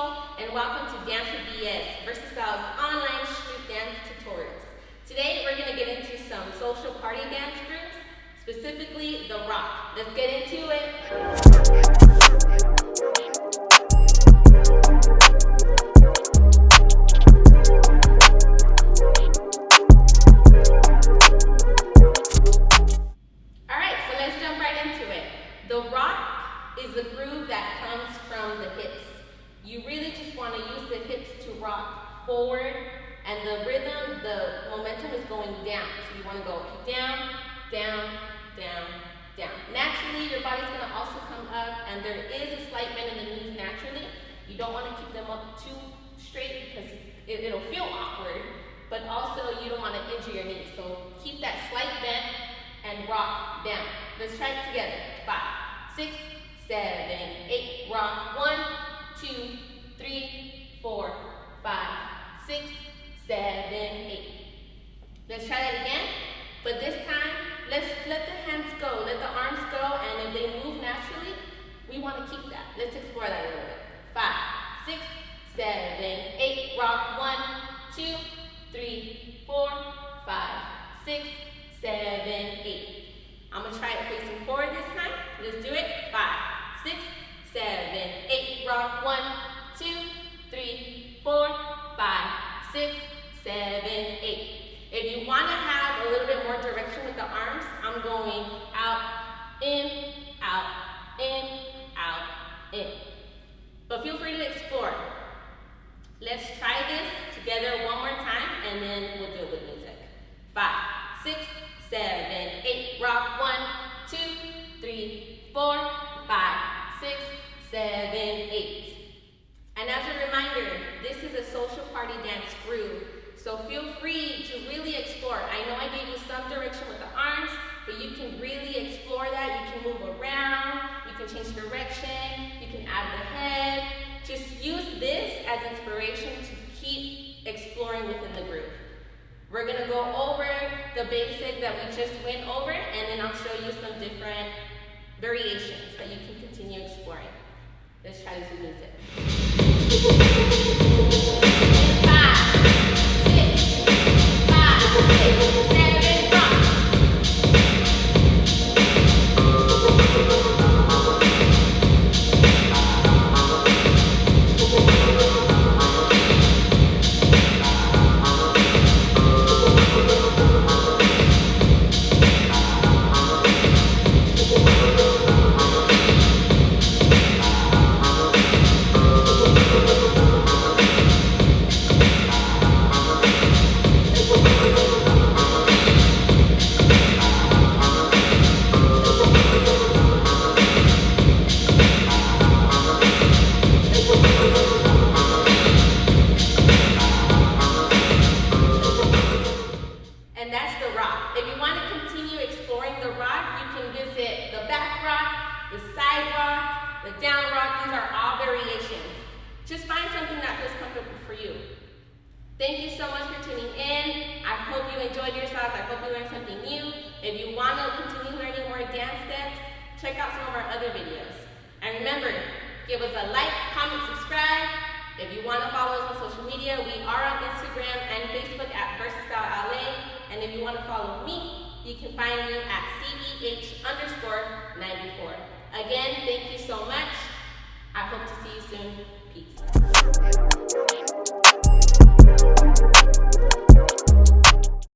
and welcome to Dance with DS, Versatile's online street dance tutorials. Today we're going to get into some social party dance groups, specifically the rock. Let's get into it. Alright, so let's jump right into it. The rock is a groove that comes from the hips. You really just want to use the hips to rock forward, and the rhythm, the momentum is going down. So you want to go down, down, down, down. Naturally, your body's going to also come up, and there is a slight bend in the knees naturally. You don't want to keep them up too straight because it'll feel awkward, but also you don't want to injure your knees. So keep that slight bend and rock down. Let's try it together. 5, 6, 7, 8. Rock. 1, 2, 3, 4, 5, 6, 7, 8. Let's try that again. But this time, let's let the hands go, let the arms go, and if they move naturally, we want to keep that. Let's explore that a little bit. 5, 6, 7, 8. Rock. 1, 2, 3, 4, 5, 6, 7, 8. I'm going to try it facing forward this time. Let's do it. 5, 6, 7, 8. Rock. 1, 2, 3, 4, 5, 6, 7, 8. If you want to have a little bit more direction with the arms, I'm going out, in, out, in, out, in. But feel free to explore. Let's try this together one more time, and then we'll do it with music. 5, 6, 7, 8. Rock. 1, 2, 3, 4, 5, 6, 7, 8. And as a reminder, this is a social party dance groove, so feel free to really explore. I know I gave you some direction with the arms, but you can really explore that. You can move around, you can change direction, you can add the head. Just use this as inspiration to keep exploring within the groove. We're going to go over the basic that we just went over, and then I'll show you some different variations that you can continue exploring. Let's try this with music. 5, 6, 5, 6, 7, rock. The side rock, the down rock, these are all variations. Just find something that feels comfortable for you. Thank you so much for tuning in. I hope you enjoyed yourselves. I hope you learned something new. If you want to continue learning more dance steps, check out some of our other videos. And remember, give us a like, comment, subscribe. If you want to follow us on social media, we are on Instagram and Facebook at VersatileLA. And if you want to follow me, you can find me at CEH_94. Again, thank you so much. I hope to see you soon. Peace.